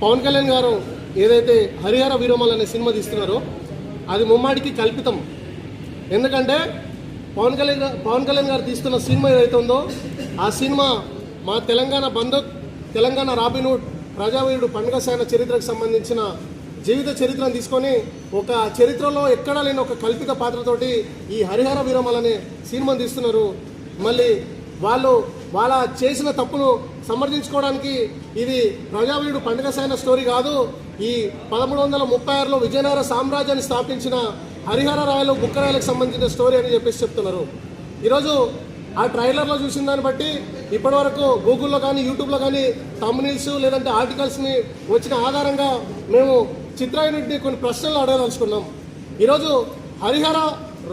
పవన్ కళ్యాణ్ గారు ఏదైతే హరిహర వీరమల్ అనే సినిమా తీస్తున్నారో అది ముమ్మాడికి కల్పితం. ఎందుకంటే పవన్ కళ్యాణ్ గారు తీస్తున్న సినిమా ఏదైతే ఉందో ఆ సినిమా మా తెలంగాణ రాబిన్హుడ్ ప్రజావీరుడు పండుగ సాయన చరిత్రకు సంబంధించిన జీవిత చరిత్రను తీసుకొని ఒక చరిత్రలో ఎక్కడా లేని ఒక కల్పిత పాత్రతోటి ఈ హరిహర వీరమల్ అనే సినిమాను తీస్తున్నారు. మళ్ళీ వాళ్ళ చేసిన తప్పును సమర్థించుకోవడానికి ఇది ప్రజావీరుడు పండుగ సాయన స్టోరీ కాదు, ఈ 1336లో విజయనగర సామ్రాజ్యాన్ని స్థాపించిన హరిహర రాయలు బుక్కరాయలకు సంబంధించిన స్టోరీ అని చెప్పేసి చెప్తున్నారు. ఈరోజు ఆ ట్రైలర్లో చూసిన దాన్ని బట్టి ఇప్పటివరకు గూగుల్లో కానీ యూట్యూబ్లో కానీ తమ్నీల్స్ లేదంటే ఆర్టికల్స్ని వచ్చిన ఆధారంగా మేము చిత్రాయుడిని కొన్ని ప్రశ్నలు అడగదలుచుకున్నాం. ఈరోజు హరిహర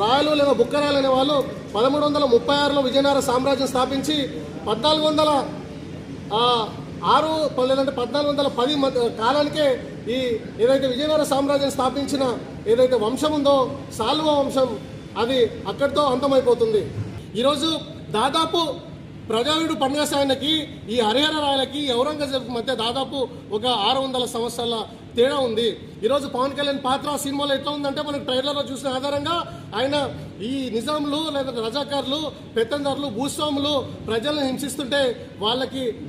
రాయలు లేదా బుక్కరాయలు అనే వాళ్ళు 1336లో విజయనగర సామ్రాజ్యం స్థాపించి 1406 లేదంటే 1410 కాలానికే ఈ ఏదైతే విజయనగర సామ్రాజ్యం స్థాపించిన ఏదైతే వంశం ఉందో సాల్వ వంశం అది అక్కడితో అంతమైపోతుంది. ఈరోజు దాదాపు ప్రజావీరుడు పండుగ సాయనకి ఈ హరిహర రాయలకి ఔరంగజేబ్ మధ్య దాదాపు ఒక 600 సంవత్సరాల తేడా ఉంది. ఈరోజు పవన్ కళ్యాణ్ పాత్ర సినిమాలో ఎట్లా ఉందంటే మనకు ట్రైలర్లో చూసిన ఆధారంగా ఆయన ఈ నిజాంలు లేదా రజాకారులు పెత్తందారులు భూస్వాములు ప్రజలను హింసిస్తుంటే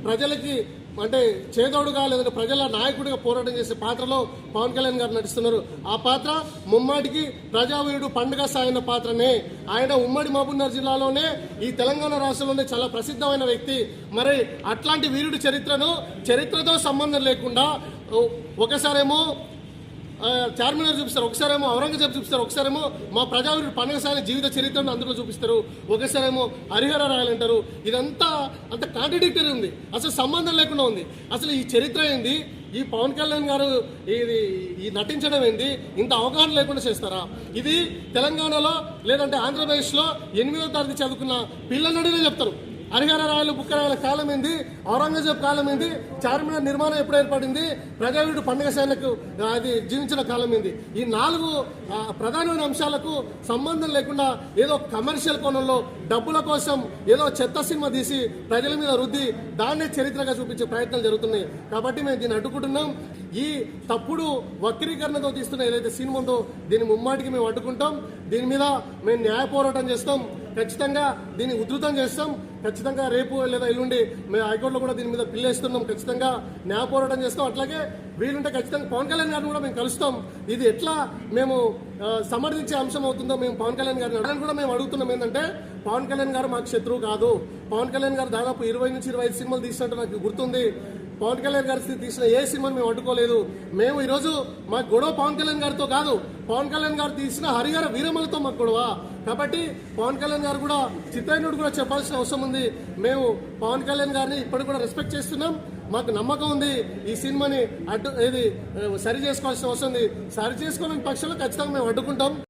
ప్రజలకి అంటే చేదోడుగా లేదంటే ప్రజల నాయకుడిగా పోరాటం చేసే పాత్రలో పవన్ కళ్యాణ్ గారు నటిస్తున్నారు. ఆ పాత్ర ముమ్మాటికి ప్రజావీరుడు పండుగ సాయన పాత్రనే. ఆయన ఉమ్మడి మహబూబ్నగర్ జిల్లాలోనే ఈ తెలంగాణ రాష్ట్రంలోనే చాలా ప్రసిద్ధమైన వ్యక్తి. మరి అట్లాంటి వీరుడి చరిత్రతో సంబంధం లేకుండా ఒకసారేమో చార్మినార్ చూపిస్తారు, ఒకసారేమో ఔరంగజేబ్ చూపిస్తారు, ఒకసారేమో మా ప్రజావీరుడు పండుగ సాయన జీవిత చరిత్రను అందులో చూపిస్తారు, ఒకసారేమో హరిహర రాయాలంటారు. ఇదంతా అంత కాంట్రడిక్టరీ ఉంది, అసలు సంబంధం లేకుండా ఉంది. అసలు ఈ చరిత్ర ఏంది, ఈ పవన్ కళ్యాణ్ గారు ఈ నటించడం ఏంది, ఇంత అవగాహన లేకుండా చేస్తారా? ఇది తెలంగాణలో లేదంటే ఆంధ్రప్రదేశ్లో 8వ తరగతి చదువుకున్న పిల్లలడినే చెప్తారు. హరిహర రాయలు బుక్కరాయల కాలం ఏంది, ఔరంగజేబ్ కాలం ఏంది, చార్మినార్ నిర్మాణం ఎప్పుడు ఏర్పడింది, ప్రజావీరుడు పండుగ సాయనకు అది జీవించిన కాలం ఏంది, ఈ 4 ప్రధానమైన అంశాలకు సంబంధం లేకుండా ఏదో కమర్షియల్ కోణంలో డబ్బుల కోసం ఏదో చెత్త సినిమా తీసి ప్రజల మీద రుద్ది దాన్నే చరిత్రగా చూపించే ప్రయత్నాలు జరుగుతున్నాయి. కాబట్టి మేము దీన్ని అడ్డుకుంటున్నాం. ఈ తప్పుడు వక్రీకరణతో తీస్తున్న ఏదైతే సినిమా ఉందో దీన్ని ముమ్మాటికి మేము అడ్డుకుంటాం. దీని మీద మేము న్యాయ పోరాటం చేస్తాం. ఖచ్చితంగా దీన్ని ఉధృతం చేస్తాం. ఖచ్చితంగా రేపు లేదా ఎల్లుండి మేము హైకోర్టులో కూడా దీని మీద పిల్లేస్తున్నాం. ఖచ్చితంగా న్యాయ పోరాటం చేస్తాం. అట్లాగే వీలుంటే ఖచ్చితంగా పవన్ కళ్యాణ్ గారిని కూడా మేము కలుస్తాం. ఇది ఎట్లా మేము సమర్థించే అంశం అవుతుందో మేము పవన్ కళ్యాణ్ గారిని కూడా మేము అడుగుతున్నాం. ఏంటంటే పవన్ కళ్యాణ్ గారు మాకు శత్రువు కాదు. పవన్ కళ్యాణ్ గారు దాదాపు 20 నుంచి 25 సినిమాలు తీసినట్టు నాకు గుర్తుంది. పవన్ కళ్యాణ్ గారి తీసిన ఏ సినిమాని మేము అడ్డుకోలేదు. మేము ఈరోజు మా గొడవ పవన్ కళ్యాణ్ గారితో కాదు, పవన్ కళ్యాణ్ గారు తీసిన హరిహర వీరమలతో మాకు గొడవ. కాబట్టి పవన్ కళ్యాణ్ గారు కూడా చిత్రాయుడు కూడా చెప్పాల్సిన అవసరం ఉంది. మేము పవన్ కళ్యాణ్ గారిని ఇప్పటికి కూడా రెస్పెక్ట్ చేస్తున్నాం. మాకు నమ్మకం ఉంది ఈ సినిమాని సరి చేసుకోవాల్సిన అవసరం ఉంది. సరి చేసుకోలేని పక్షంలో ఖచ్చితంగా మేము అడ్డుకుంటాం.